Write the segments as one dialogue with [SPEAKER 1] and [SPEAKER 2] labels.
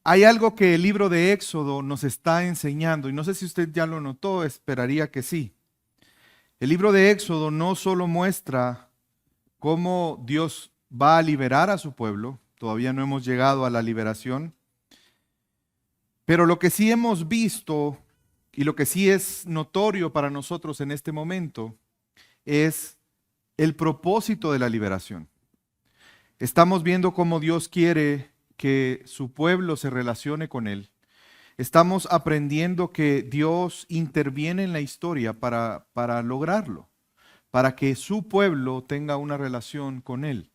[SPEAKER 1] Hay algo que el libro de Éxodo nos está enseñando, y no sé si usted ya lo notó, esperaría que sí. El libro de Éxodo no solo muestra cómo Dios va a liberar a su pueblo, todavía no hemos llegado a la liberación, pero lo que sí hemos visto y lo que sí es notorio para nosotros en este momento es el propósito de la liberación. Estamos viendo cómo Dios quiere que su pueblo se relacione con Él. Estamos aprendiendo que Dios interviene en la historia para lograrlo, para que su pueblo tenga una relación con Él.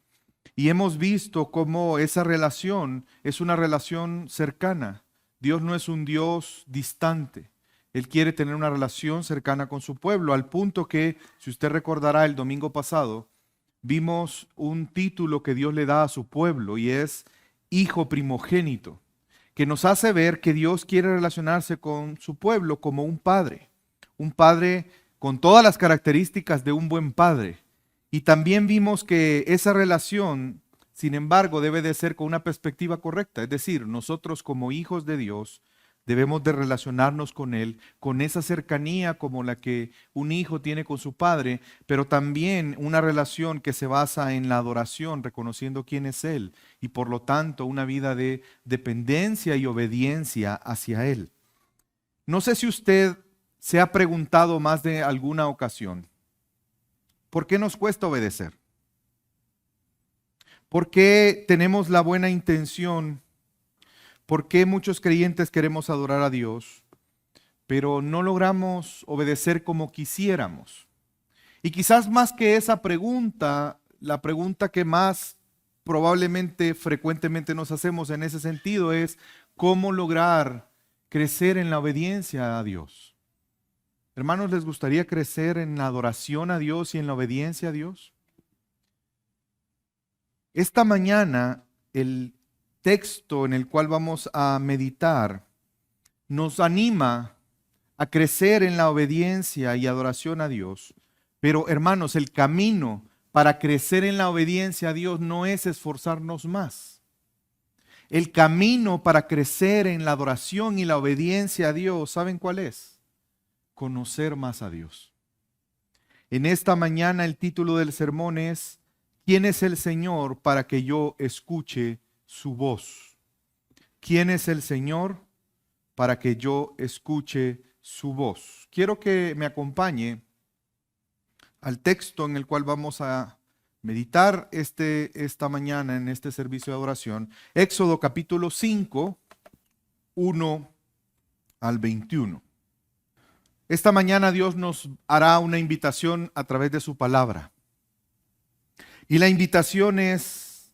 [SPEAKER 1] Y hemos visto cómo esa relación es una relación cercana. Dios no es un Dios distante. Él quiere tener una relación cercana con su pueblo, al punto que, si usted recordará el domingo pasado, vimos un título que Dios le da a su pueblo y es Hijo Primogénito, que nos hace ver que Dios quiere relacionarse con su pueblo como un padre con todas las características de un buen padre. Y también vimos que esa relación, sin embargo, debe de ser con una perspectiva correcta, es decir, nosotros como hijos de Dios debemos de relacionarnos con Él, con esa cercanía como la que un hijo tiene con su padre, pero también una relación que se basa en la adoración, reconociendo quién es Él, y por lo tanto una vida de dependencia y obediencia hacia Él. No sé si usted se ha preguntado más de alguna ocasión, ¿por qué nos cuesta obedecer? ¿Por qué tenemos la buena intención? ¿Por qué muchos creyentes queremos adorar a Dios, pero no logramos obedecer como quisiéramos? Y quizás más que esa pregunta, la pregunta que más probablemente frecuentemente nos hacemos en ese sentido es cómo lograr crecer en la obediencia a Dios. Hermanos, ¿les gustaría crecer en la adoración a Dios y en la obediencia a Dios? Esta mañana el texto en el cual vamos a meditar nos anima a crecer en la obediencia y adoración a Dios. Pero hermanos, el camino para crecer en la obediencia a Dios no es esforzarnos más. El camino para crecer en la adoración y la obediencia a Dios, ¿saben cuál es? Conocer más a Dios. En esta mañana el título del sermón es ¿Quién es el Señor para que yo escuche su voz? ¿Quién es el Señor para que yo escuche su voz? Quiero que me acompañe al texto en el cual vamos a meditar esta mañana en este servicio de adoración. Éxodo capítulo 5, 1 al 21. Esta mañana Dios nos hará una invitación a través de su palabra. Y la invitación es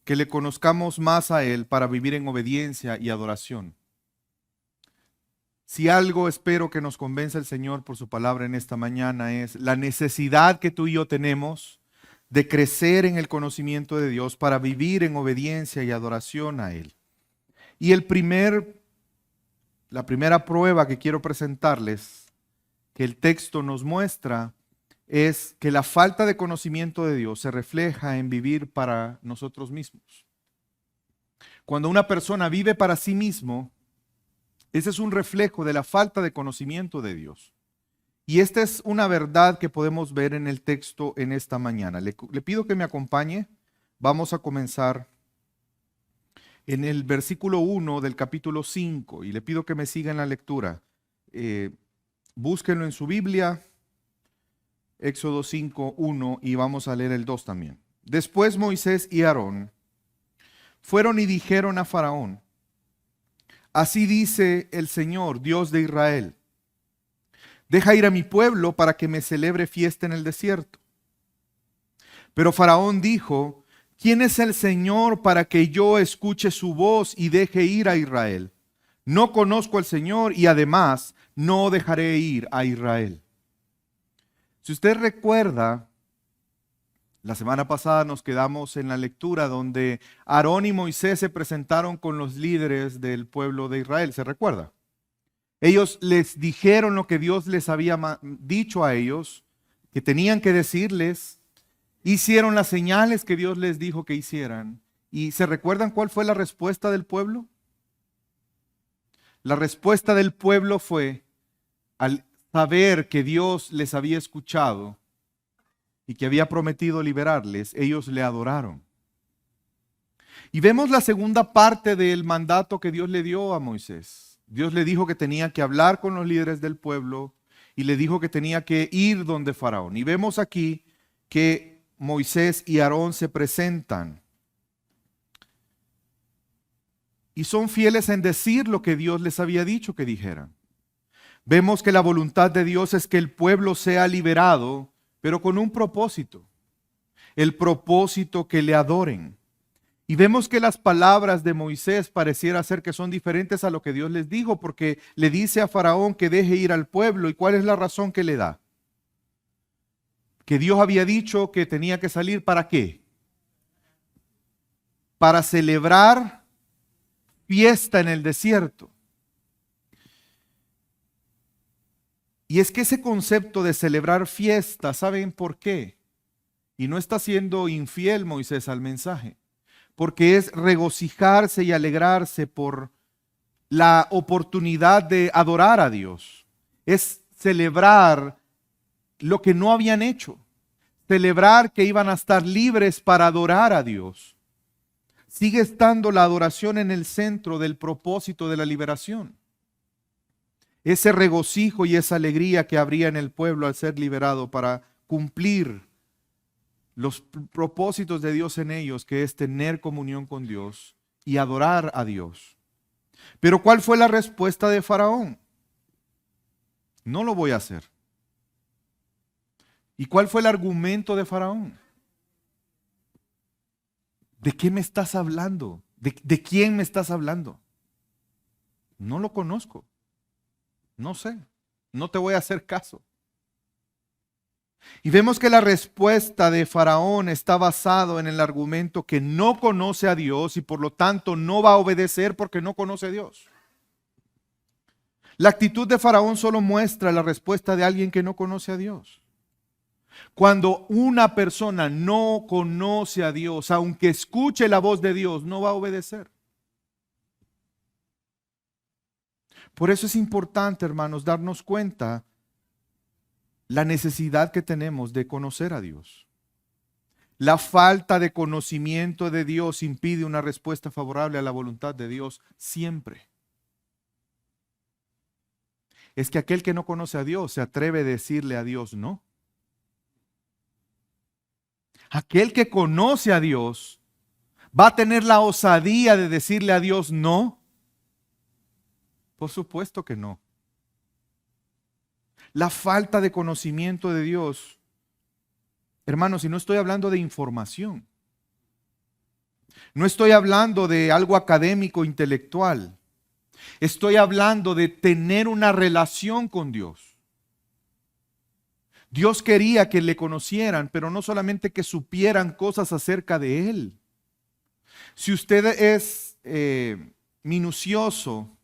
[SPEAKER 1] que le conozcamos más a Él para vivir en obediencia y adoración. Si algo espero que nos convenza el Señor por su palabra en esta mañana es la necesidad que tú y yo tenemos de crecer en el conocimiento de Dios para vivir en obediencia y adoración a Él. Y la primera prueba que quiero presentarles, que el texto nos muestra, es que la falta de conocimiento de Dios se refleja en vivir para nosotros mismos. Cuando una persona vive para sí mismo, ese es un reflejo de la falta de conocimiento de Dios. Y esta es una verdad que podemos ver en el texto en esta mañana. Le pido que me acompañe. Vamos a comenzar en el versículo 1 del capítulo 5 y le pido que me siga en la lectura. Búsquenlo en su Biblia. Éxodo 5, 1 y vamos a leer el 2 también. Después Moisés y Aarón fueron y dijeron a Faraón, así dice el Señor, Dios de Israel, deja ir a mi pueblo para que me celebre fiesta en el desierto. Pero Faraón dijo, ¿quién es el Señor para que yo escuche su voz y deje ir a Israel? No conozco al Señor y además no dejaré ir a Israel. Si usted recuerda, la semana pasada nos quedamos en la lectura donde Aarón y Moisés se presentaron con los líderes del pueblo de Israel. ¿Se recuerda? Ellos les dijeron lo que Dios les había dicho a ellos, que tenían que decirles, hicieron las señales que Dios les dijo que hicieran. ¿Y se recuerdan cuál fue la respuesta del pueblo? La respuesta del pueblo fue, al saber que Dios les había escuchado y que había prometido liberarles, ellos le adoraron. Y vemos la segunda parte del mandato que Dios le dio a Moisés. Dios le dijo que tenía que hablar con los líderes del pueblo y le dijo que tenía que ir donde Faraón. Y vemos aquí que Moisés y Aarón se presentan y son fieles en decir lo que Dios les había dicho que dijeran. Vemos que la voluntad de Dios es que el pueblo sea liberado, pero con un propósito, el propósito que le adoren. Y vemos que las palabras de Moisés pareciera ser que son diferentes a lo que Dios les dijo, porque le dice a Faraón que deje ir al pueblo. ¿Y cuál es la razón que le da? Que Dios había dicho que tenía que salir, ¿para qué? Para celebrar fiesta en el desierto. Y es que ese concepto de celebrar fiesta, ¿saben por qué? Y no está siendo infiel Moisés al mensaje, porque es regocijarse y alegrarse por la oportunidad de adorar a Dios. Es celebrar lo que no habían hecho, celebrar que iban a estar libres para adorar a Dios. Sigue estando la adoración en el centro del propósito de la liberación. Ese regocijo y esa alegría que habría en el pueblo al ser liberado para cumplir los propósitos de Dios en ellos, que es tener comunión con Dios y adorar a Dios. Pero ¿cuál fue la respuesta de Faraón? No lo voy a hacer. ¿Y cuál fue el argumento de Faraón? ¿De qué me estás hablando? ¿De quién me estás hablando? No lo conozco. No sé. No te voy a hacer caso. Y vemos que la respuesta de Faraón está basado en el argumento que no conoce a Dios y por lo tanto no va a obedecer porque no conoce a Dios. La actitud de Faraón solo muestra la respuesta de alguien que no conoce a Dios. Cuando una persona no conoce a Dios, aunque escuche la voz de Dios, no va a obedecer. Por eso es importante, hermanos, darnos cuenta la necesidad que tenemos de conocer a Dios. La falta de conocimiento de Dios impide una respuesta favorable a la voluntad de Dios siempre. Es que aquel que no conoce a Dios se atreve a decirle a Dios no. Aquel que conoce a Dios va a tener la osadía de decirle a Dios no. Por supuesto que no. La falta de conocimiento de Dios, hermanos, y no estoy hablando de información. No estoy hablando de algo académico, intelectual. Estoy hablando de tener una relación con Dios. Dios quería que le conocieran, pero no solamente que supieran cosas acerca de Él. Si usted es minucioso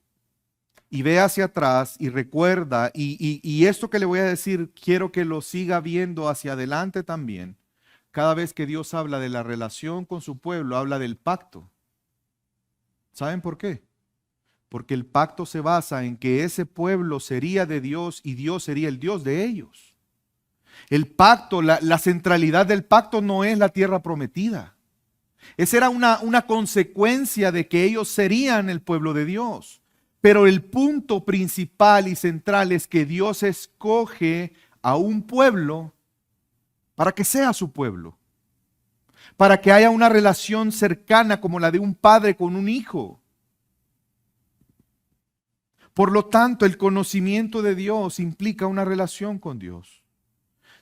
[SPEAKER 1] y ve hacia atrás y recuerda, y esto que le voy a decir, quiero que lo siga viendo hacia adelante también. Cada vez que Dios habla de la relación con su pueblo, habla del pacto. ¿Saben por qué? Porque el pacto se basa en que ese pueblo sería de Dios y Dios sería el Dios de ellos. El pacto, la centralidad del pacto no es la tierra prometida. Esa era una consecuencia de que ellos serían el pueblo de Dios. Pero el punto principal y central es que Dios escoge a un pueblo para que sea su pueblo. Para que haya una relación cercana como la de un padre con un hijo. Por lo tanto, el conocimiento de Dios implica una relación con Dios.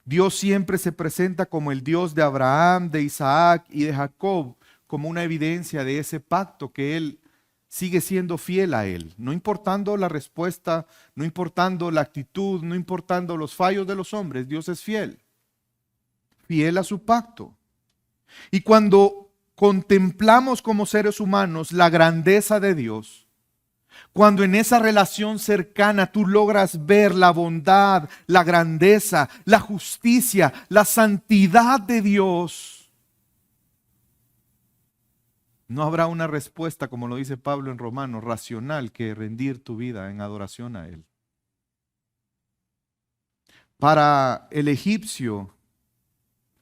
[SPEAKER 1] Dios siempre se presenta como el Dios de Abraham, de Isaac y de Jacob, como una evidencia de ese pacto que Él sigue siendo fiel a Él. No importando la respuesta, no importando la actitud, no importando los fallos de los hombres, Dios es fiel. Fiel a su pacto. Y cuando contemplamos como seres humanos la grandeza de Dios, cuando en esa relación cercana tú logras ver la bondad, la grandeza, la justicia, la santidad de Dios, No habrá una respuesta, como lo dice Pablo en Romanos, racional que rendir tu vida en adoración a Él. Para el egipcio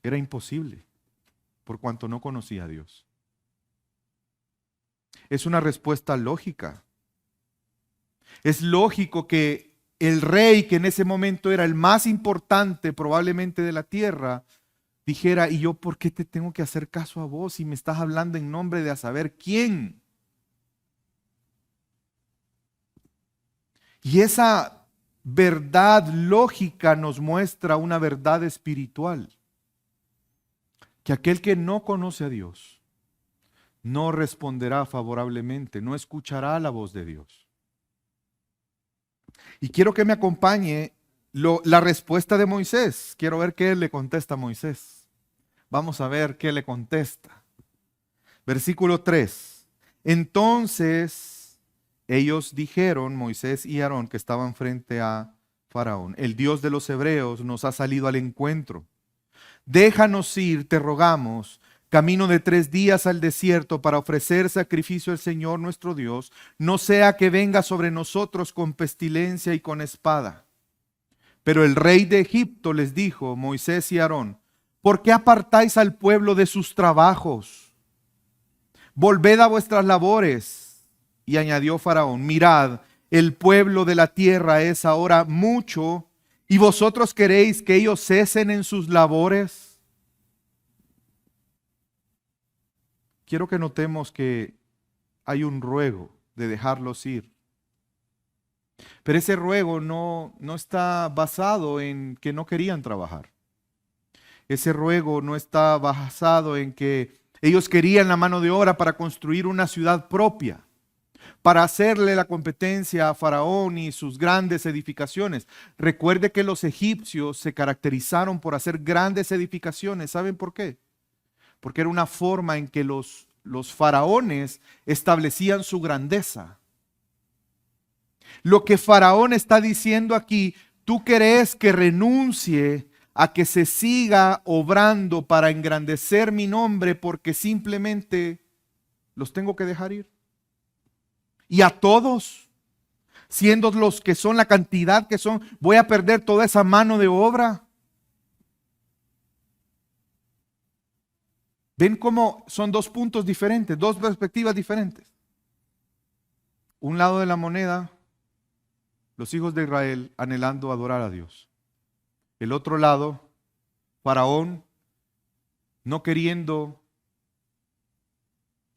[SPEAKER 1] era imposible, por cuanto no conocía a Dios. Es una respuesta lógica. Es lógico que el rey, que en ese momento era el más importante probablemente de la tierra, dijera, ¿y yo por qué te tengo que hacer caso a vos si me estás hablando en nombre de a saber quién? Y esa verdad lógica nos muestra una verdad espiritual, que aquel que no conoce a Dios no responderá favorablemente, no escuchará la voz de Dios. Y quiero que me acompañe la respuesta de Moisés. Quiero ver qué le contesta a Moisés. Vamos a ver qué le contesta. Versículo 3. Entonces ellos dijeron, Moisés y Aarón, que estaban frente a Faraón, el Dios de los hebreos nos ha salido al encuentro. Déjanos ir, te rogamos, camino de 3 días al desierto para ofrecer sacrificio al Señor nuestro Dios, no sea que venga sobre nosotros con pestilencia y con espada. Pero el rey de Egipto les dijo, Moisés y Aarón, ¿por qué apartáis al pueblo de sus trabajos? Volved a vuestras labores. Y añadió Faraón, mirad, el pueblo de la tierra es ahora mucho, y vosotros queréis que ellos cesen en sus labores. Quiero que notemos que hay un ruego de dejarlos ir. Pero ese ruego no está basado en que no querían trabajar. Ese ruego no está basado en que ellos querían la mano de obra para construir una ciudad propia, para hacerle la competencia a Faraón y sus grandes edificaciones. Recuerde que los egipcios se caracterizaron por hacer grandes edificaciones. ¿Saben por qué? Porque era una forma en que los faraones establecían su grandeza. Lo que Faraón está diciendo aquí, ¿tú querés que renuncie a que se siga obrando para engrandecer mi nombre porque simplemente los tengo que dejar ir? Y a todos, siendo los que son la cantidad que son, voy a perder toda esa mano de obra. ¿Ven cómo son dos puntos diferentes, dos perspectivas diferentes? Un lado de la moneda, los hijos de Israel anhelando adorar a Dios. El otro lado, Faraón no queriendo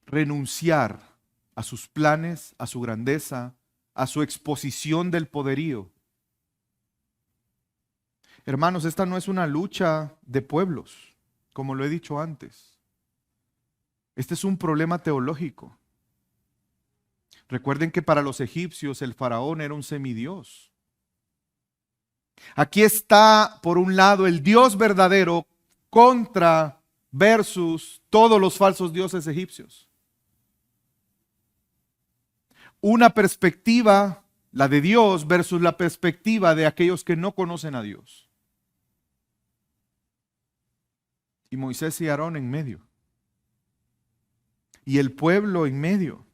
[SPEAKER 1] renunciar a sus planes, a su grandeza, a su exposición del poderío. Hermanos, esta no es una lucha de pueblos, como lo he dicho antes. Este es un problema teológico. Recuerden que para los egipcios el faraón era un semidios. Aquí está, por un lado, el Dios verdadero contra versus todos los falsos dioses egipcios. Una perspectiva, la de Dios, versus la perspectiva de aquellos que no conocen a Dios. Y Moisés y Aarón en medio. Y el pueblo en medio.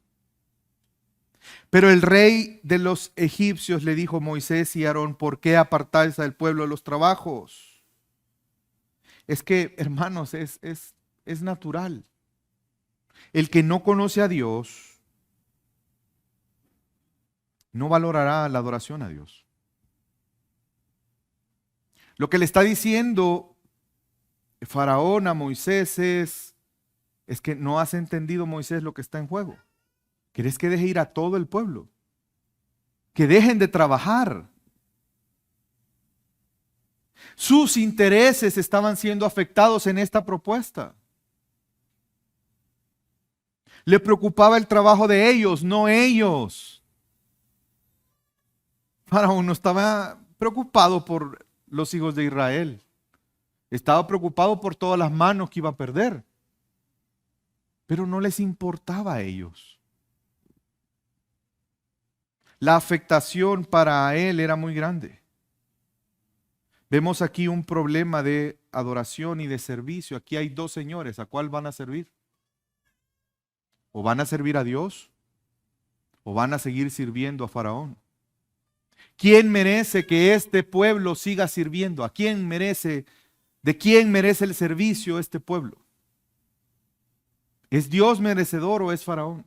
[SPEAKER 1] Pero el rey de los egipcios le dijo a Moisés y Aarón, ¿por qué apartáis al pueblo de los trabajos? Es que, hermanos, es natural. El que no conoce a Dios no valorará la adoración a Dios. Lo que le está diciendo Faraón a Moisés es que no has entendido, Moisés, lo que está en juego. ¿Querés que deje ir a todo el pueblo? Que dejen de trabajar. Sus intereses estaban siendo afectados en esta propuesta. Le preocupaba el trabajo de ellos, no ellos. Faraón no estaba preocupado por los hijos de Israel. Estaba preocupado por todas las manos que iba a perder. Pero no les importaba a ellos. La afectación para él era muy grande. Vemos aquí un problema de adoración y de servicio. Aquí hay dos señores. ¿A cuál van a servir? O van a servir a Dios o van a seguir sirviendo a Faraón. ¿Quién merece que este pueblo siga sirviendo? ¿A quién merece, de quién merece el servicio este pueblo? ¿Es Dios merecedor o es Faraón?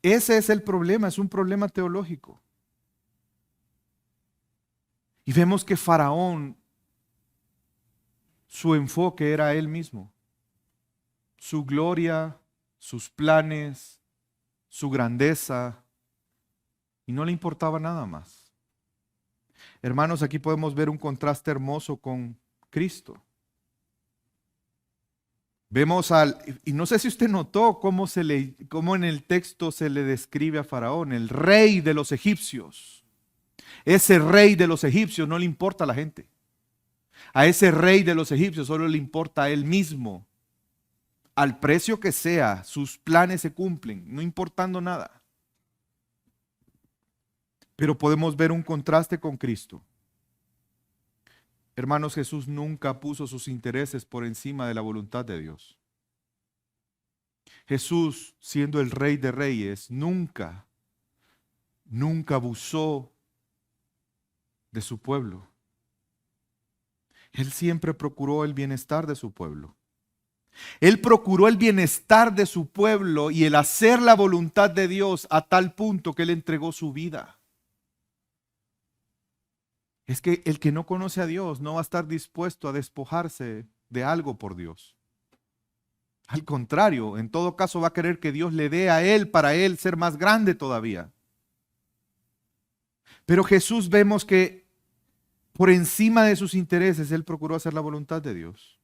[SPEAKER 1] Ese es el problema, es un problema teológico. Y vemos que Faraón, su enfoque era él mismo. Su gloria, sus planes, su grandeza, y no le importaba nada más. Hermanos, aquí podemos ver un contraste hermoso con Cristo. Vemos y no sé si usted notó cómo en el texto se le describe a Faraón, el rey de los egipcios. Ese rey de los egipcios no le importa a la gente. A ese rey de los egipcios solo le importa a él mismo. Al precio que sea, sus planes se cumplen, no importando nada. Pero podemos ver un contraste con Cristo. Hermanos, Jesús nunca puso sus intereses por encima de la voluntad de Dios. Jesús, siendo el Rey de Reyes, nunca abusó de su pueblo. Él siempre procuró el bienestar de su pueblo. Él procuró el bienestar de su pueblo y el hacer la voluntad de Dios a tal punto que Él entregó su vida. Es que el que no conoce a Dios no va a estar dispuesto a despojarse de algo por Dios. Al contrario, en todo caso va a querer que Dios le dé a él para él ser más grande todavía. Pero Jesús vemos que por encima de sus intereses Él procuró hacer la voluntad de Dios.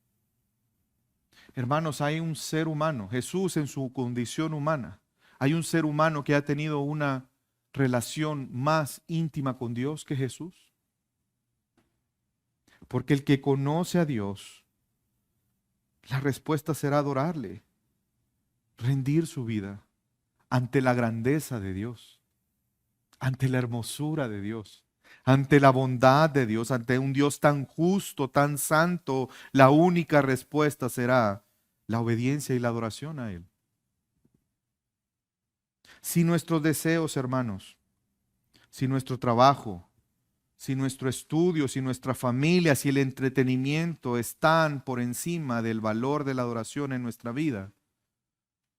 [SPEAKER 1] Hermanos, hay un ser humano, Jesús en su condición humana, hay un ser humano que ha tenido una relación más íntima con Dios que Jesús. Porque el que conoce a Dios, la respuesta será adorarle, rendir su vida ante la grandeza de Dios, ante la hermosura de Dios, ante la bondad de Dios, ante un Dios tan justo, tan santo. La única respuesta será la obediencia y la adoración a Él. Si nuestros deseos, hermanos, si nuestro trabajo, si nuestro estudio, si nuestra familia, si el entretenimiento están por encima del valor de la adoración en nuestra vida,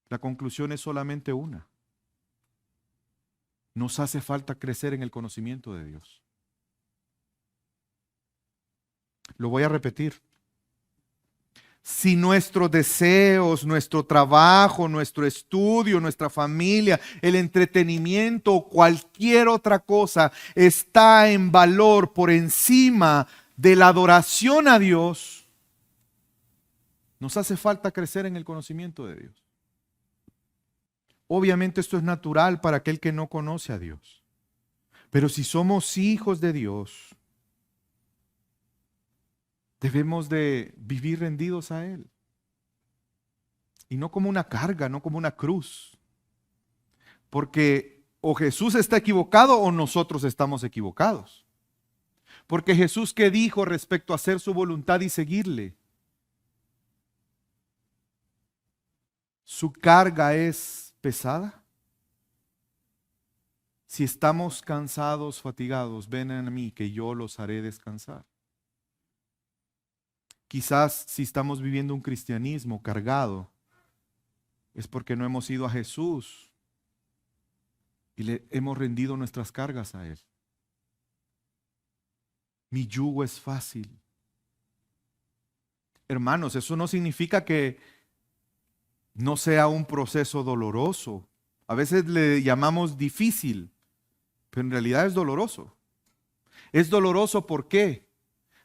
[SPEAKER 1] la conclusión es solamente una. Nos hace falta crecer en el conocimiento de Dios. Lo voy a repetir. Si nuestros deseos, nuestro trabajo, nuestro estudio, nuestra familia, el entretenimiento o cualquier otra cosa está en valor por encima de la adoración a Dios, nos hace falta crecer en el conocimiento de Dios. Obviamente esto es natural para aquel que no conoce a Dios. Pero si somos hijos de Dios, debemos de vivir rendidos a Él. Y no como una carga, no como una cruz. Porque o Jesús está equivocado o nosotros estamos equivocados. Porque Jesús, ¿qué dijo respecto a hacer su voluntad y seguirle? ¿Su carga es pesada? Si estamos cansados, fatigados, ven a mí que yo los haré descansar. Quizás si estamos viviendo un cristianismo cargado, es porque no hemos ido a Jesús y le hemos rendido nuestras cargas a Él. Mi yugo es fácil. Hermanos, eso no significa que no sea un proceso doloroso. A veces le llamamos difícil, pero en realidad es doloroso. Es doloroso, ¿por qué?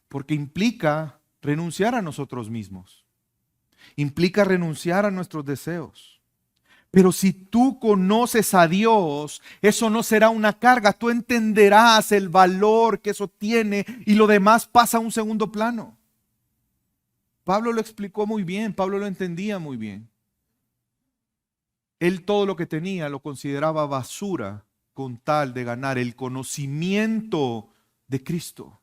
[SPEAKER 1] Porque implica renunciar a nosotros mismos. Implica renunciar a nuestros deseos. Pero si tú conoces a Dios, eso no será una carga. Tú entenderás el valor que eso tiene y lo demás pasa a un segundo plano. Pablo lo explicó muy bien, Pablo lo entendía muy bien. Él todo lo que tenía lo consideraba basura con tal de ganar el conocimiento de Cristo.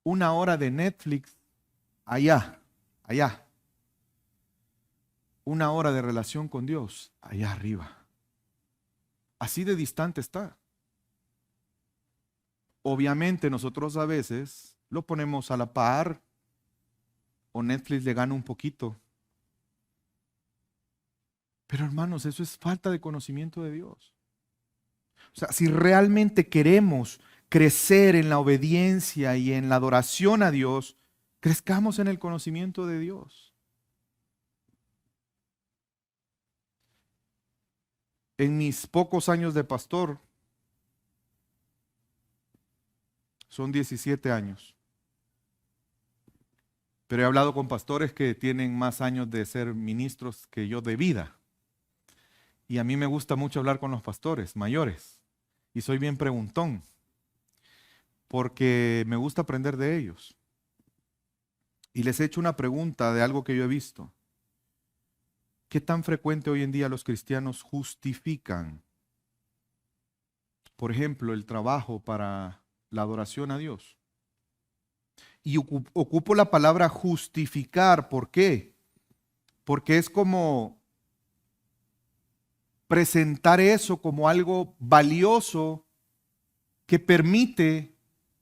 [SPEAKER 1] Una hora de Netflix, allá. una hora de relación con Dios allá arriba. Así de distante está. Obviamente nosotros a veces lo ponemos a la par o Netflix le gana un poquito. Pero hermanos, eso es falta de conocimiento de Dios. O sea, si realmente queremos crecer en la obediencia y en la adoración a Dios, crezcamos en el conocimiento de Dios. En mis pocos años de pastor, son 17 años, pero he hablado con pastores que tienen más años de ser ministros que yo de vida. Y a mí me gusta mucho hablar con los pastores mayores. Y soy bien preguntón, porque me gusta aprender de ellos. Y les he hecho una pregunta de algo que yo he visto. ¿Qué tan frecuente hoy en día los cristianos justifican, por ejemplo, el trabajo para la adoración a Dios? Y ocupo la palabra justificar. ¿Por qué? Porque es como presentar eso como algo valioso que permite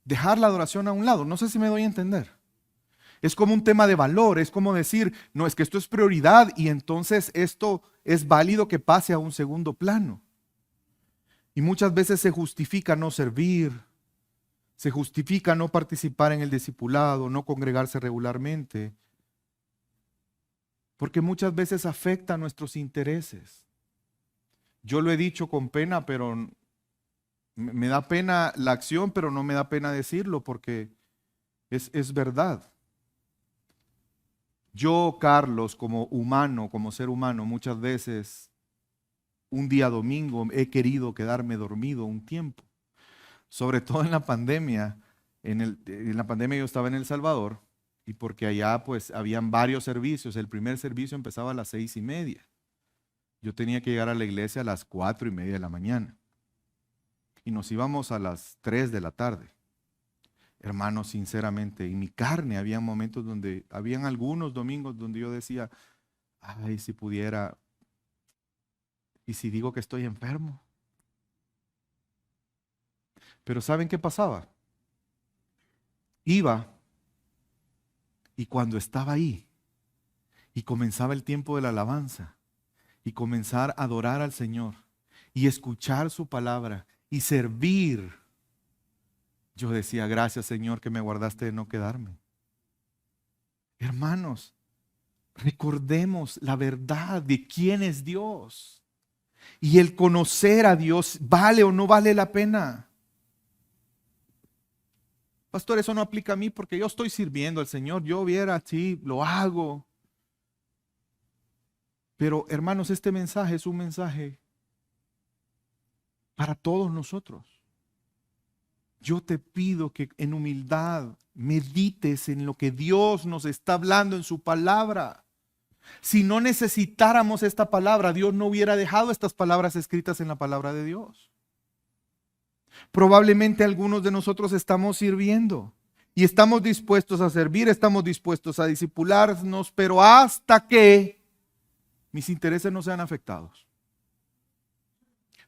[SPEAKER 1] dejar la adoración a un lado. No sé si me doy a entender. Es como un tema de valor, es como decir, no, es que esto es prioridad y entonces esto es válido que pase a un segundo plano. Y muchas veces se justifica no servir, se justifica no participar en el discipulado, no congregarse regularmente, porque muchas veces afecta nuestros intereses. Yo lo he dicho con pena, pero me da pena la acción, pero no me da pena decirlo porque es verdad. Yo, Carlos, como humano, como ser humano, muchas veces, un día domingo, he querido quedarme dormido un tiempo. Sobre todo en la pandemia. En la pandemia yo estaba en El Salvador y porque allá pues habían varios servicios. El primer servicio empezaba a las 6:30. Yo tenía que llegar a la iglesia a las 4:30 de la mañana. Y nos íbamos a las 3 de la tarde. Hermanos, sinceramente, en mi carne había momentos donde, habían algunos domingos donde yo decía, ay, si pudiera, y si digo que estoy enfermo. Pero ¿saben qué pasaba? Iba y cuando estaba ahí y comenzaba el tiempo de la alabanza y comenzar a adorar al Señor y escuchar su palabra y servir, yo decía, gracias Señor que me guardaste de no quedarme. Hermanos, recordemos la verdad de quién es Dios. Y el conocer a Dios, ¿vale o no vale la pena? Pastor, eso no aplica a mí porque yo estoy sirviendo al Señor. Yo viera, sí, lo hago. Pero hermanos, este mensaje es un mensaje para todos nosotros. Yo te pido que en humildad medites en lo que Dios nos está hablando en su palabra. Si no necesitáramos esta palabra, Dios no hubiera dejado estas palabras escritas en la palabra de Dios. Probablemente algunos de nosotros estamos sirviendo y estamos dispuestos a servir, estamos dispuestos a discipularnos, pero hasta que mis intereses no sean afectados.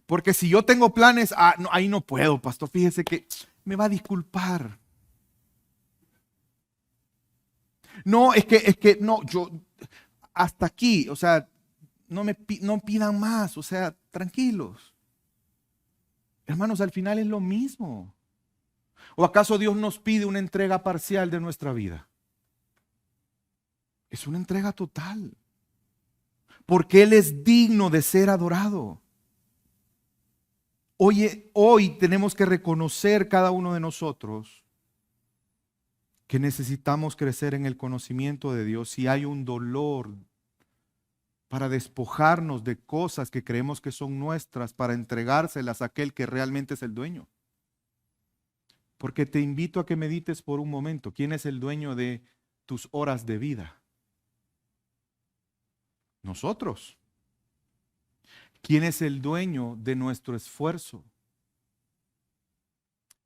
[SPEAKER 1] Porque si yo tengo planes, no, ahí no puedo, pastor, fíjese que me va a disculpar. No, es que no, yo hasta aquí, o sea, no pidan más, o sea, tranquilos. Hermanos, al final es lo mismo. ¿O acaso Dios nos pide una entrega parcial de nuestra vida? Es una entrega total. Porque Él es digno de ser adorado. Hoy tenemos que reconocer cada uno de nosotros que necesitamos crecer en el conocimiento de Dios. Si hay un dolor para despojarnos de cosas que creemos que son nuestras, para entregárselas a aquel que realmente es el dueño. Porque te invito a que medites por un momento. ¿Quién es el dueño de tus horas de vida? Nosotros. ¿Quién es el dueño de nuestro esfuerzo?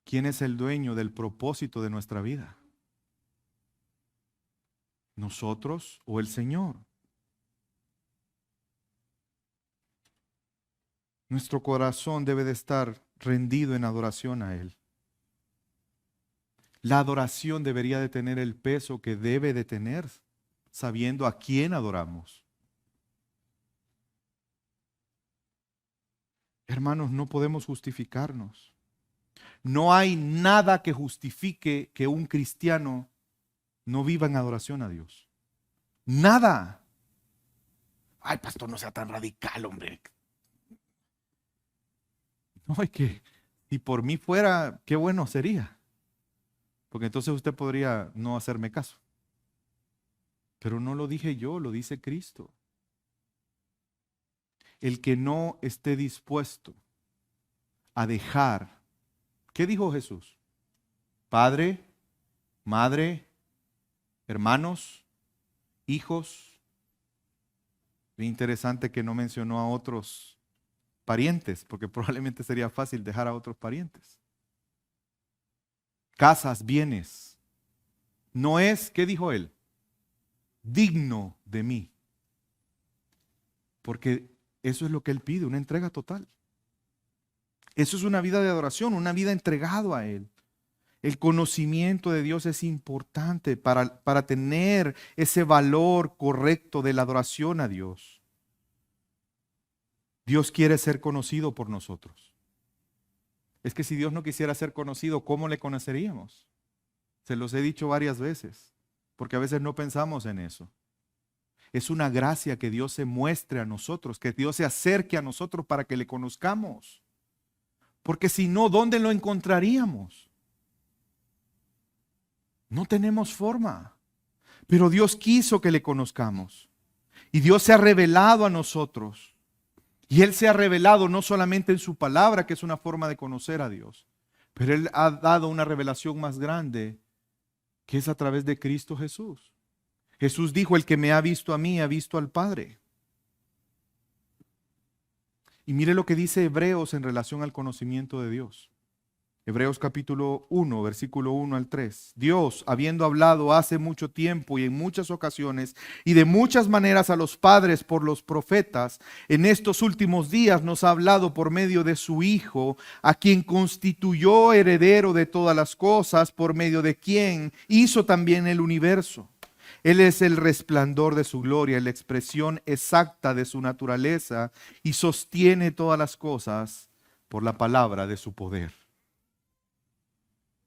[SPEAKER 1] ¿Quién es el dueño del propósito de nuestra vida? ¿Nosotros o el Señor? Nuestro corazón debe de estar rendido en adoración a Él. La adoración debería de tener el peso que debe de tener, sabiendo a quién adoramos. Hermanos, no podemos justificarnos. No hay nada que justifique que un cristiano no viva en adoración a Dios. Nada. Ay, pastor, no sea tan radical, hombre. No, es que si por mí fuera, qué bueno sería. Porque entonces usted podría no hacerme caso. Pero no lo dije yo, lo dice Cristo. El que no esté dispuesto a dejar, ¿qué dijo Jesús? Padre, madre, hermanos, hijos. Es interesante que no mencionó a otros parientes, porque probablemente sería fácil dejar a otros parientes. Casas, bienes. No es, ¿qué dijo él? Digno de mí. Porque eso es lo que él pide, una entrega total. Eso es una vida de adoración, una vida entregado a Él. El conocimiento de Dios es importante para tener ese valor correcto de la adoración a Dios. Dios quiere ser conocido por nosotros. Es que si Dios no quisiera ser conocido, ¿cómo le conoceríamos? Se los he dicho varias veces, porque a veces no pensamos en eso. Es una gracia que Dios se muestre a nosotros, que Dios se acerque a nosotros para que le conozcamos. Porque si no, ¿dónde lo encontraríamos? No tenemos forma. Pero Dios quiso que le conozcamos. Y Dios se ha revelado a nosotros. Y Él se ha revelado no solamente en su palabra, que es una forma de conocer a Dios, pero Él ha dado una revelación más grande, que es a través de Cristo Jesús. Jesús dijo, el que me ha visto a mí, ha visto al Padre. Y mire lo que dice Hebreos en relación al conocimiento de Dios. Hebreos capítulo 1, versículo 1 al 3. Dios, habiendo hablado hace mucho tiempo y en muchas ocasiones y de muchas maneras a los padres por los profetas, en estos últimos días nos ha hablado por medio de su Hijo, a quien constituyó heredero de todas las cosas, por medio de quien hizo también el universo. Él es el resplandor de su gloria, la expresión exacta de su naturaleza, y sostiene todas las cosas por la palabra de su poder.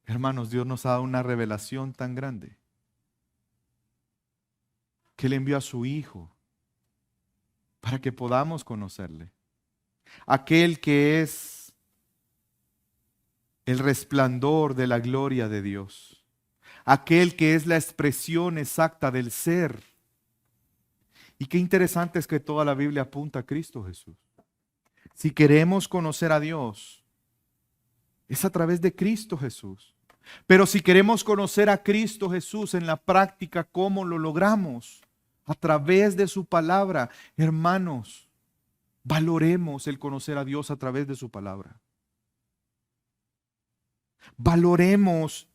[SPEAKER 1] Hermanos, Dios nos ha dado una revelación tan grande que Él envió a su Hijo para que podamos conocerle. Aquel que es el resplandor de la gloria de Dios. Aquel que es la expresión exacta del ser. Y qué interesante es que toda la Biblia apunta a Cristo Jesús. Si queremos conocer a Dios, es a través de Cristo Jesús. Pero si queremos conocer a Cristo Jesús en la práctica, ¿cómo lo logramos? A través de su palabra. Hermanos, valoremos el conocer a Dios a través de su palabra. Valoremos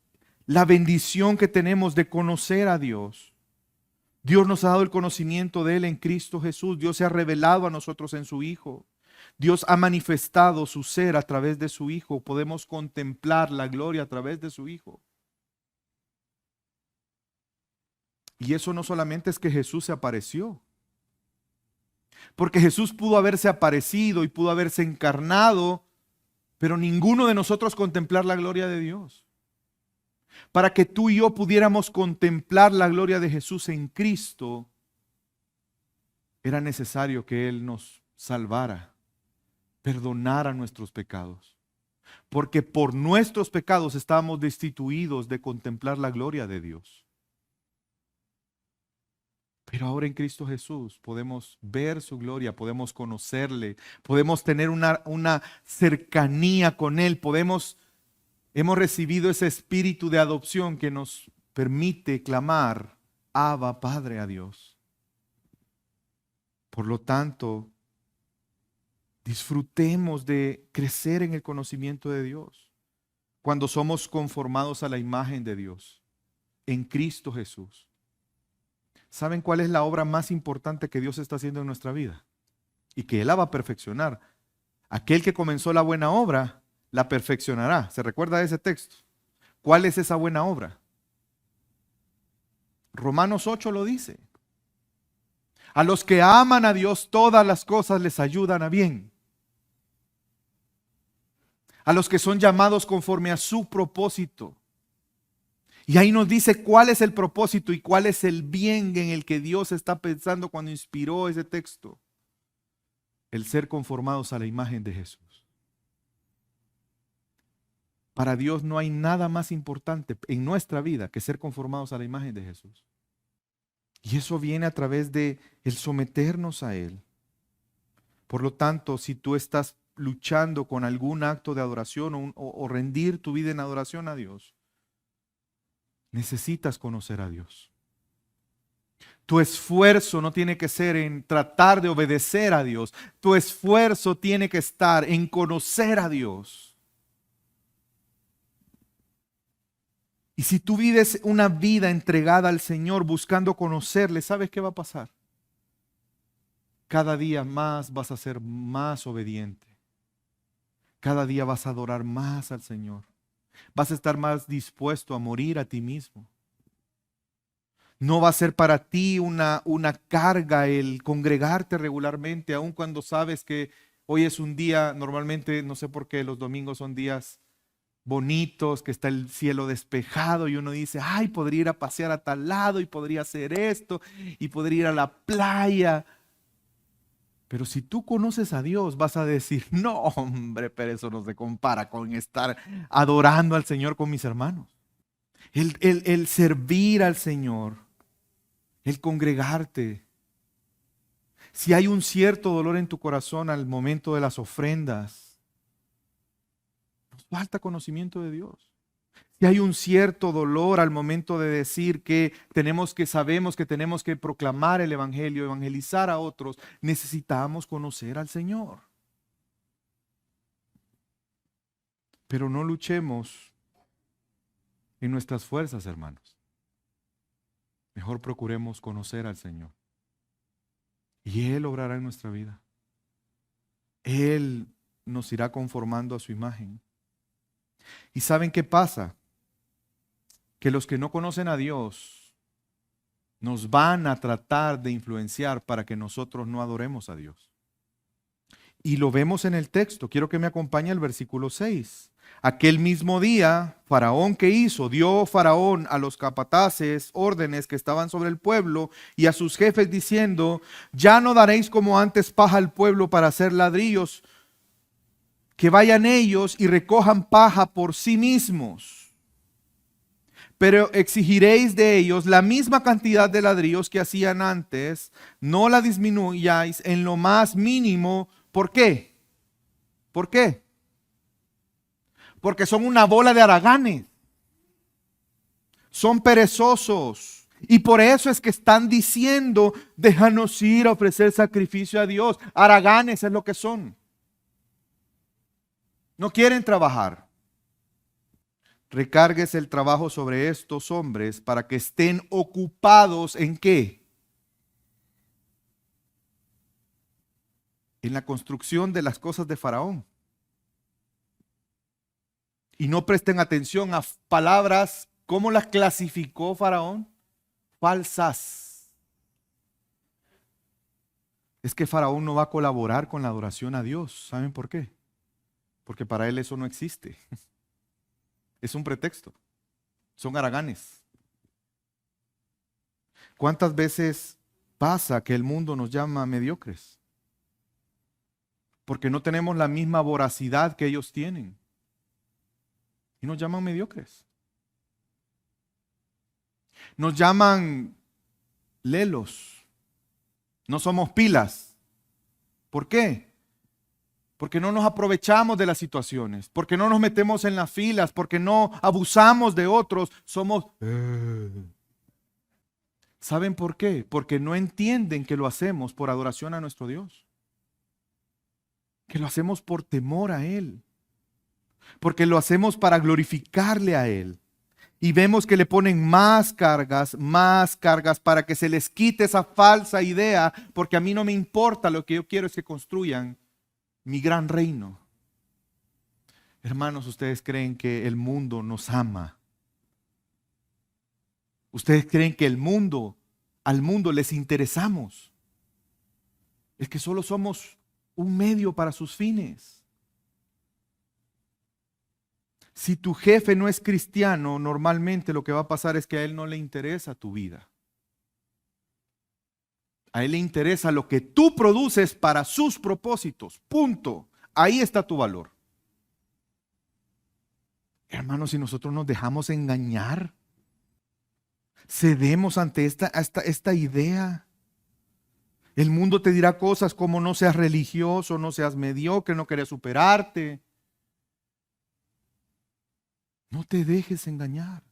[SPEAKER 1] la bendición que tenemos de conocer a Dios. Dios nos ha dado el conocimiento de Él en Cristo Jesús. Dios se ha revelado a nosotros en su Hijo. Dios ha manifestado su ser a través de su Hijo. Podemos contemplar la gloria a través de su Hijo. Y eso no solamente es que Jesús se apareció. Porque Jesús pudo haberse aparecido y pudo haberse encarnado, pero ninguno de nosotros contemplar la gloria de Dios. Para que tú y yo pudiéramos contemplar la gloria de Jesús en Cristo, era necesario que Él nos salvara, perdonara nuestros pecados. Porque por nuestros pecados estábamos destituidos de contemplar la gloria de Dios. Pero ahora en Cristo Jesús podemos ver su gloria, podemos conocerle, podemos tener una cercanía con Él, hemos recibido ese espíritu de adopción que nos permite clamar, Abba, Padre, a Dios. Por lo tanto, disfrutemos de crecer en el conocimiento de Dios cuando somos conformados a la imagen de Dios en Cristo Jesús. ¿Saben cuál es la obra más importante que Dios está haciendo en nuestra vida? Y que Él la va a perfeccionar. Aquel que comenzó la buena obra, la perfeccionará. ¿Se recuerda de ese texto? ¿Cuál es esa buena obra? Romanos 8 lo dice. A los que aman a Dios, todas las cosas les ayudan a bien. A los que son llamados conforme a su propósito. Y ahí nos dice cuál es el propósito y cuál es el bien en el que Dios está pensando cuando inspiró ese texto. El ser conformados a la imagen de Jesús. Para Dios no hay nada más importante en nuestra vida que ser conformados a la imagen de Jesús. Y eso viene a través de el someternos a Él. Por lo tanto, si tú estás luchando con algún acto de adoración o rendir tu vida en adoración a Dios, necesitas conocer a Dios. Tu esfuerzo no tiene que ser en tratar de obedecer a Dios. Tu esfuerzo tiene que estar en conocer a Dios. Y si tú vives una vida entregada al Señor buscando conocerle, ¿sabes qué va a pasar? Cada día más vas a ser más obediente. Cada día vas a adorar más al Señor. Vas a estar más dispuesto a morir a ti mismo. No va a ser para ti una carga el congregarte regularmente, aun cuando sabes que hoy es un día, normalmente, no sé por qué, los domingos son días bonitos, que está el cielo despejado y uno dice, ay, podría ir a pasear a tal lado y podría hacer esto y podría ir a la playa. Pero si tú conoces a Dios, vas a decir, no, hombre, pero eso no se compara con estar adorando al Señor con mis hermanos. El servir al Señor, el congregarte. Si hay un cierto dolor en tu corazón al momento de las ofrendas, nos falta conocimiento de Dios. Si hay un cierto dolor al momento de decir que sabemos que tenemos que proclamar el Evangelio, evangelizar a otros, necesitamos conocer al Señor. Pero no luchemos en nuestras fuerzas, hermanos. Mejor procuremos conocer al Señor. Y Él obrará en nuestra vida. Él nos irá conformando a su imagen. ¿Y saben qué pasa? Que los que no conocen a Dios nos van a tratar de influenciar para que nosotros no adoremos a Dios. Y lo vemos en el texto. Quiero que me acompañe el versículo 6. Aquel mismo día, Faraón, ¿qué hizo? Dio Faraón a los capataces órdenes que estaban sobre el pueblo y a sus jefes diciendo, ya no daréis como antes paja al pueblo para hacer ladrillos, que vayan ellos y recojan paja por sí mismos. Pero exigiréis de ellos la misma cantidad de ladrillos que hacían antes, no la disminuyáis en lo más mínimo. ¿Por qué? ¿Por qué? Porque son una bola de haraganes. Son perezosos. Y por eso es que están diciendo, déjanos ir a ofrecer sacrificio a Dios. Haraganes es lo que son. No quieren trabajar. Recargues el trabajo sobre estos hombres para que estén ocupados ¿en qué? En la construcción de las cosas de Faraón. Y no presten atención a palabras, ¿cómo las clasificó Faraón? Falsas. Es que Faraón no va a colaborar con la adoración a Dios. ¿Saben por qué? Porque para él eso no existe. Es un pretexto. Son haraganes. ¿Cuántas veces pasa que el mundo nos llama mediocres? Porque no tenemos la misma voracidad que ellos tienen. Y nos llaman mediocres. Nos llaman lelos. No somos pilas. ¿Por qué? Porque no nos aprovechamos de las situaciones, porque no nos metemos en las filas, porque no abusamos de otros. Somos... ¿Saben por qué? Porque no entienden que lo hacemos por adoración a nuestro Dios. Que lo hacemos por temor a Él. Porque lo hacemos para glorificarle a Él. Y vemos que le ponen más cargas para que se les quite esa falsa idea, porque a mí no me importa, lo que yo quiero es que construyan mi gran reino. Hermanos, ¿ustedes creen que el mundo nos ama? ¿Ustedes creen que al mundo les interesamos? Es que solo somos un medio para sus fines. Si tu jefe no es cristiano, normalmente lo que va a pasar es que a él no le interesa tu vida. A él le interesa lo que tú produces para sus propósitos. Punto. Ahí está tu valor. Hermanos, si nosotros nos dejamos engañar, cedemos ante esta idea. El mundo te dirá cosas como no seas religioso, no seas mediocre, no quieres superarte. No te dejes engañar.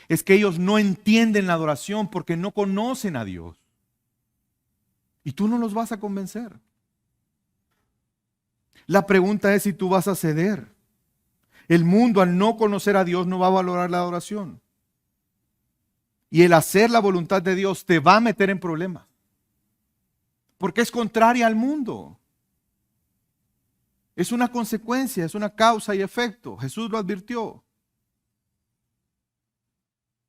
[SPEAKER 1] Es que ellos no entienden la adoración porque no conocen a Dios. Y tú no los vas a convencer. La pregunta es si tú vas a ceder. El mundo, al no conocer a Dios, no va a valorar la adoración. Y el hacer la voluntad de Dios te va a meter en problemas. Porque es contraria al mundo. Es una consecuencia, es una causa y efecto. Jesús lo advirtió.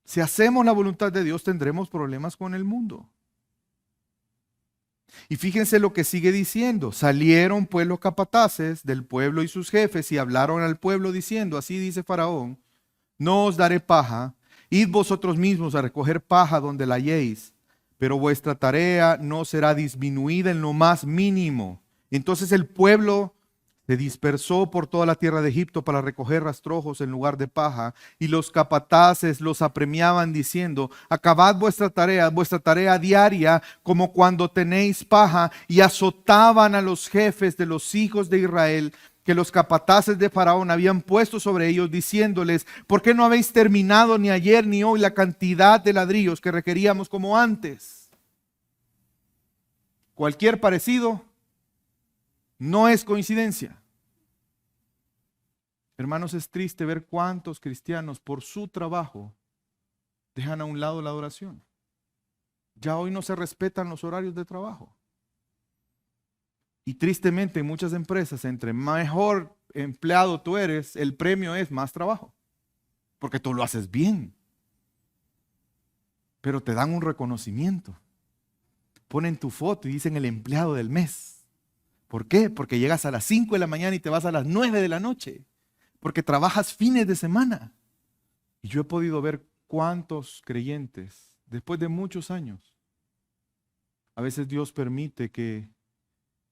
[SPEAKER 1] Si hacemos la voluntad de Dios, tendremos problemas con el mundo. Y fíjense lo que sigue diciendo. Salieron pues los capataces del pueblo y sus jefes y hablaron al pueblo diciendo, así dice Faraón, no os daré paja, id vosotros mismos a recoger paja donde la halléis, pero vuestra tarea no será disminuida en lo más mínimo. Entonces el pueblo se dispersó por toda la tierra de Egipto para recoger rastrojos en lugar de paja, y los capataces los apremiaban diciendo, acabad vuestra tarea diaria, como cuando tenéis paja, y azotaban a los jefes de los hijos de Israel, que los capataces de Faraón habían puesto sobre ellos, diciéndoles, ¿por qué no habéis terminado ni ayer ni hoy la cantidad de ladrillos que requeríamos como antes? Cualquier parecido no es coincidencia. Hermanos, es triste ver cuántos cristianos por su trabajo dejan a un lado la adoración. Ya hoy no se respetan los horarios de trabajo. Y tristemente en muchas empresas, entre mejor empleado tú eres, el premio es más trabajo. Porque tú lo haces bien. Pero te dan un reconocimiento. Ponen tu foto y dicen el empleado del mes. ¿Por qué? Porque llegas a las 5 de la mañana y te vas a las 9 de la noche. Porque trabajas fines de semana. Y yo he podido ver cuántos creyentes, después de muchos años, a veces Dios permite que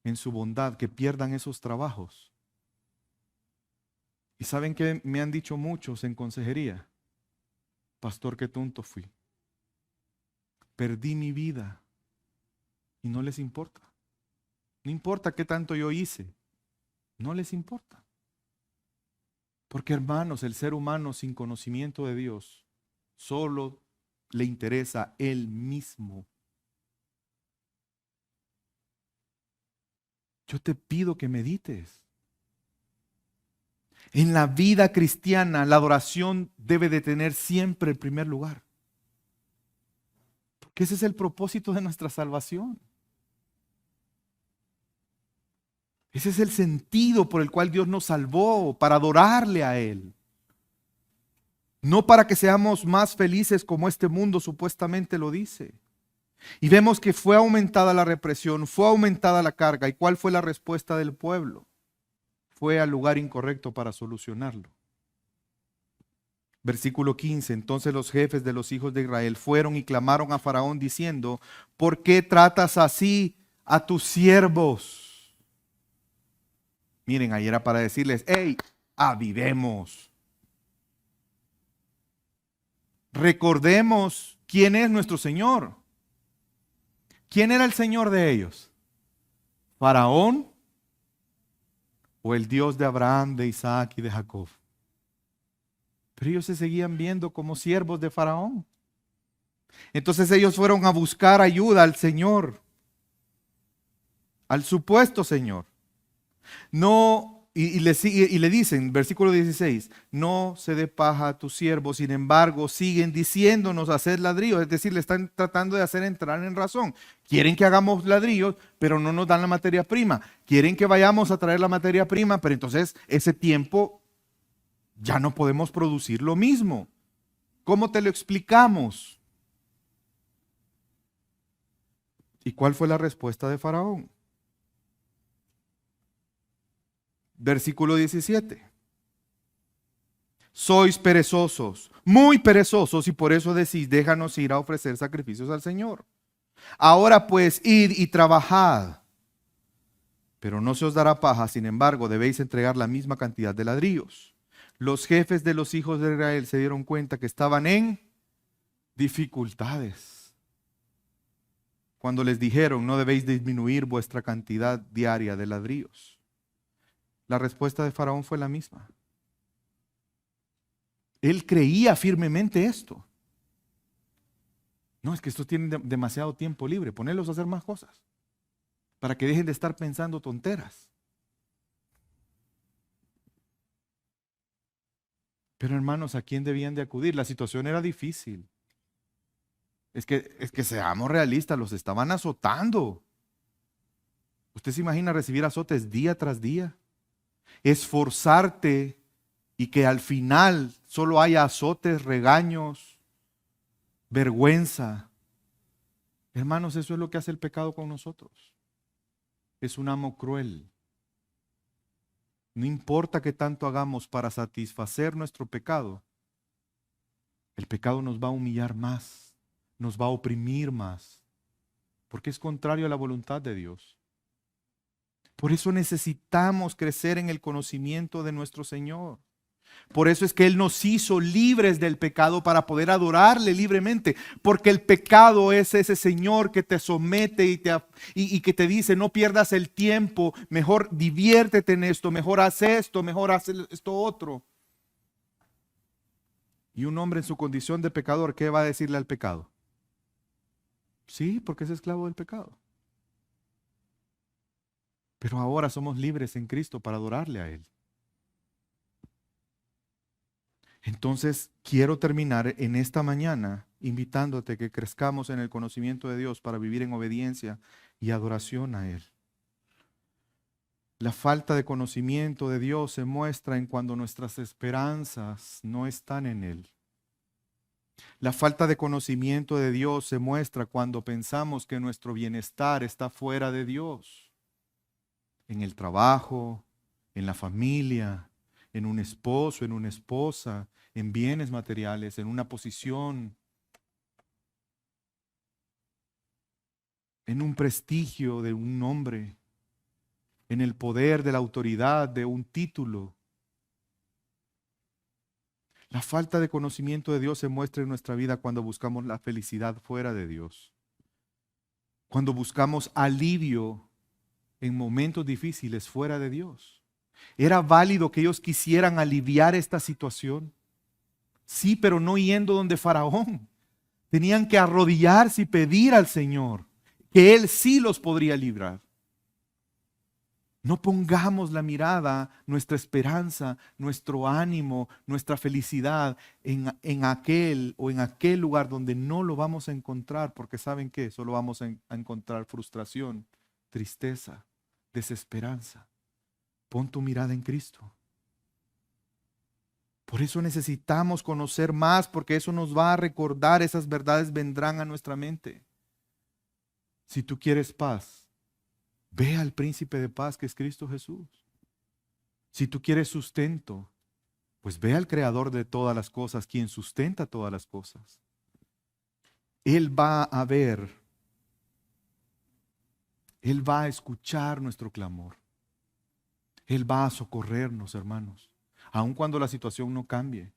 [SPEAKER 1] en su bondad que pierdan esos trabajos. Y saben que me han dicho muchos en consejería, pastor, qué tonto fui. Perdí mi vida y no les importa. No importa qué tanto yo hice, no les importa. Porque hermanos, el ser humano sin conocimiento de Dios solo le interesa él mismo. Yo te pido que medites. En la vida cristiana, la adoración debe de tener siempre el primer lugar. Porque ese es el propósito de nuestra salvación. Ese es el sentido por el cual Dios nos salvó, para adorarle a Él. No para que seamos más felices como este mundo supuestamente lo dice. Y vemos que fue aumentada la represión, fue aumentada la carga. ¿Y cuál fue la respuesta del pueblo? Fue al lugar incorrecto para solucionarlo. Versículo 15, entonces los jefes de los hijos de Israel fueron y clamaron a Faraón diciendo, ¿por qué tratas así a tus siervos? Miren, ahí era para decirles, hey, avivemos. Recordemos quién es nuestro Señor. ¿Quién era el Señor de ellos? ¿Faraón o el Dios de Abraham, de Isaac y de Jacob? Pero ellos se seguían viendo como siervos de Faraón. Entonces ellos fueron a buscar ayuda al Señor, al supuesto Señor. No y le dicen, versículo 16, no se dé paja a tu siervo, sin embargo, siguen diciéndonos hacer ladrillos, es decir, le están tratando de hacer entrar en razón. Quieren que hagamos ladrillos, pero no nos dan la materia prima. Quieren que vayamos a traer la materia prima, pero entonces ese tiempo ya no podemos producir lo mismo. ¿Cómo te lo explicamos? ¿Y cuál fue la respuesta de Faraón? Versículo 17. Sois perezosos, muy perezosos, y por eso decís, déjanos ir a ofrecer sacrificios al Señor. Ahora pues, id y trabajad, pero no se os dará paja, sin embargo, debéis entregar la misma cantidad de ladrillos. Los jefes de los hijos de Israel se dieron cuenta que estaban en dificultades cuando les dijeron, no debéis disminuir vuestra cantidad diaria de ladrillos. La respuesta de Faraón fue la misma. Él creía firmemente esto. No, es que estos tienen demasiado tiempo libre, ponerlos a hacer más cosas, para que dejen de estar pensando tonteras. Pero hermanos, ¿a quién debían de acudir? La situación era difícil. Es que seamos realistas, los estaban azotando. ¿Usted se imagina recibir azotes día tras día? Esforzarte y que al final solo haya azotes, regaños, vergüenza. Hermanos, eso es lo que hace el pecado con nosotros. Es un amo cruel. No importa qué tanto hagamos para satisfacer nuestro pecado, el pecado nos va a humillar más, nos va a oprimir más, porque es contrario a la voluntad de Dios. Por eso necesitamos crecer en el conocimiento de nuestro Señor. Por eso es que Él nos hizo libres del pecado para poder adorarle libremente. Porque el pecado es ese Señor que te somete y que te dice, no pierdas el tiempo, mejor diviértete en esto, mejor haz esto, mejor haz esto otro. Y un hombre en su condición de pecador, ¿qué va a decirle al pecado? Sí, porque es esclavo del pecado. Pero ahora somos libres en Cristo para adorarle a Él. Entonces, quiero terminar en esta mañana invitándote a que crezcamos en el conocimiento de Dios para vivir en obediencia y adoración a Él. La falta de conocimiento de Dios se muestra en cuando nuestras esperanzas no están en Él. La falta de conocimiento de Dios se muestra cuando pensamos que nuestro bienestar está fuera de Dios. En el trabajo, en la familia, en un esposo, en una esposa, en bienes materiales, en una posición, en un prestigio de un nombre, en el poder de la autoridad de un título. La falta de conocimiento de Dios se muestra en nuestra vida cuando buscamos la felicidad fuera de Dios. Cuando buscamos alivio en momentos difíciles fuera de Dios. ¿Era válido que ellos quisieran aliviar esta situación? Sí, pero no yendo donde Faraón. Tenían que arrodillarse y pedir al Señor que Él sí los podría librar. No pongamos la mirada, nuestra esperanza, nuestro ánimo, nuestra felicidad en aquel o en aquel lugar donde no lo vamos a encontrar, porque ¿saben qué? Solo vamos a encontrar frustración, tristeza, desesperanza. Pon tu mirada en Cristo. Por eso necesitamos conocer más, porque eso nos va a recordar, esas verdades vendrán a nuestra mente. Si tú quieres paz, ve al príncipe de paz que es Cristo Jesús. Si tú quieres sustento, pues ve al creador de todas las cosas, quien sustenta todas las cosas. Él va a ver, Él va a escuchar nuestro clamor. Él va a socorrernos, hermanos. Aun cuando la situación no cambie,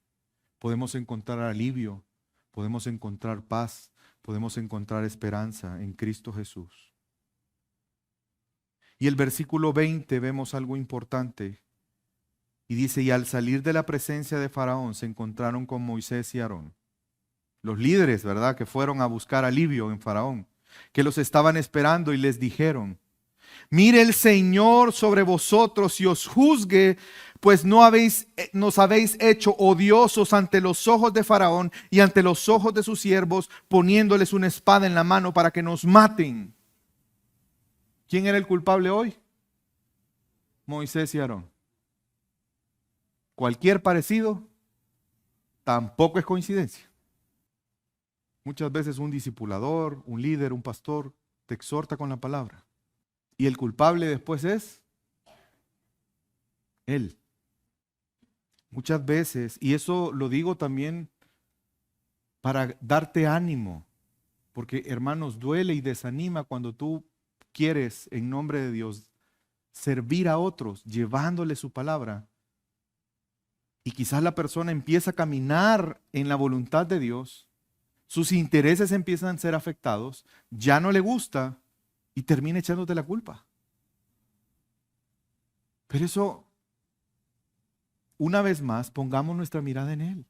[SPEAKER 1] podemos encontrar alivio, podemos encontrar paz, podemos encontrar esperanza en Cristo Jesús. Y el versículo 20 vemos algo importante. Y dice, y al salir de la presencia de Faraón se encontraron con Moisés y Aarón. Los líderes, ¿verdad? Que fueron a buscar alivio en Faraón, que los estaban esperando y les dijeron, Mire el Señor sobre vosotros y os juzgue, pues nos habéis hecho odiosos ante los ojos de Faraón y ante los ojos de sus siervos, poniéndoles una espada en la mano para que nos maten. ¿Quién era el culpable hoy? Moisés y Aarón. Cualquier parecido tampoco es coincidencia. Muchas veces un discipulador, un líder, un pastor te exhorta con la palabra. Y el culpable después es él. Muchas veces, y eso lo digo también para darte ánimo, porque hermanos, duele y desanima cuando tú quieres en nombre de Dios servir a otros, llevándole su palabra. Y quizás la persona empieza a caminar en la voluntad de Dios, sus intereses empiezan a ser afectados, ya no le gusta y termina echándote la culpa. Pero eso, una vez más, pongamos nuestra mirada en Él.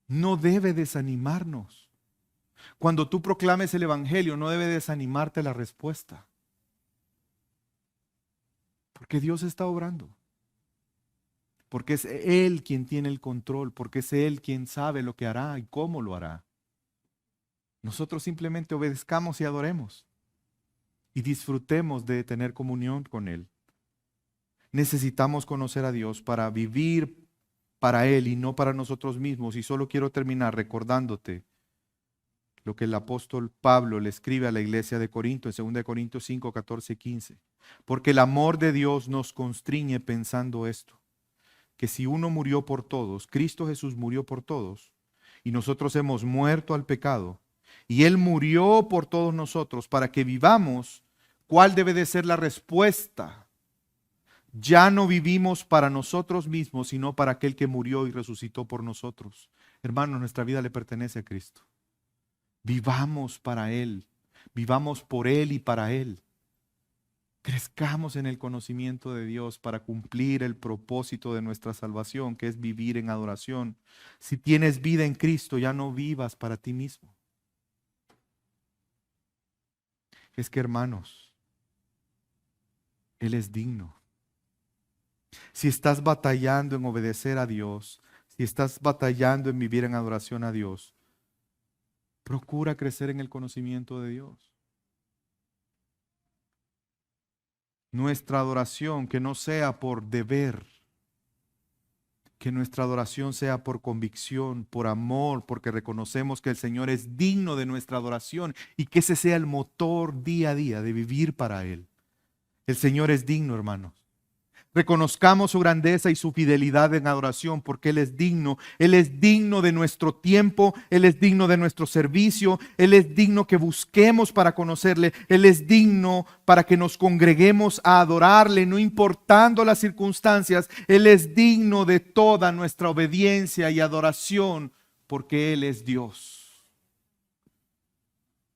[SPEAKER 1] No debe desanimarnos. Cuando tú proclames el Evangelio, no debe desanimarte la respuesta. Porque Dios está obrando. Porque es Él quien tiene el control, porque es Él quien sabe lo que hará y cómo lo hará. Nosotros simplemente obedezcamos y adoremos y disfrutemos de tener comunión con Él. Necesitamos conocer a Dios para vivir para Él y no para nosotros mismos. Y solo quiero terminar recordándote lo que el apóstol Pablo le escribe a la iglesia de Corinto en 2 Corintios 5, 14 y 15. Porque el amor de Dios nos constriñe pensando esto, que si uno murió por todos, Cristo Jesús murió por todos, y nosotros hemos muerto al pecado, y Él murió por todos nosotros para que vivamos, ¿cuál debe de ser la respuesta? Ya no vivimos para nosotros mismos, sino para aquel que murió y resucitó por nosotros. Hermanos, nuestra vida le pertenece a Cristo. Vivamos para Él, vivamos por Él y para Él. Crezcamos en el conocimiento de Dios para cumplir el propósito de nuestra salvación, que es vivir en adoración. Si tienes vida en Cristo, ya no vivas para ti mismo. Es que, hermanos, Él es digno. Si estás batallando en obedecer a Dios, si estás batallando en vivir en adoración a Dios, procura crecer en el conocimiento de Dios. Nuestra adoración que no sea por deber, que nuestra adoración sea por convicción, por amor, porque reconocemos que el Señor es digno de nuestra adoración y que ese sea el motor día a día de vivir para Él. El Señor es digno, hermanos. Reconozcamos su grandeza y su fidelidad en adoración porque Él es digno. Él es digno de nuestro tiempo, Él es digno de nuestro servicio, Él es digno que busquemos para conocerle, Él es digno para que nos congreguemos a adorarle, no importando las circunstancias. Él es digno de toda nuestra obediencia y adoración porque Él es Dios.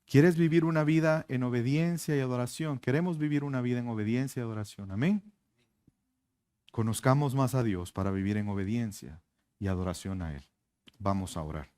[SPEAKER 1] ¿Quieres vivir una vida en obediencia y adoración? Queremos vivir una vida en obediencia y adoración. Amén. Conozcamos más a Dios para vivir en obediencia y adoración a Él. Vamos a orar.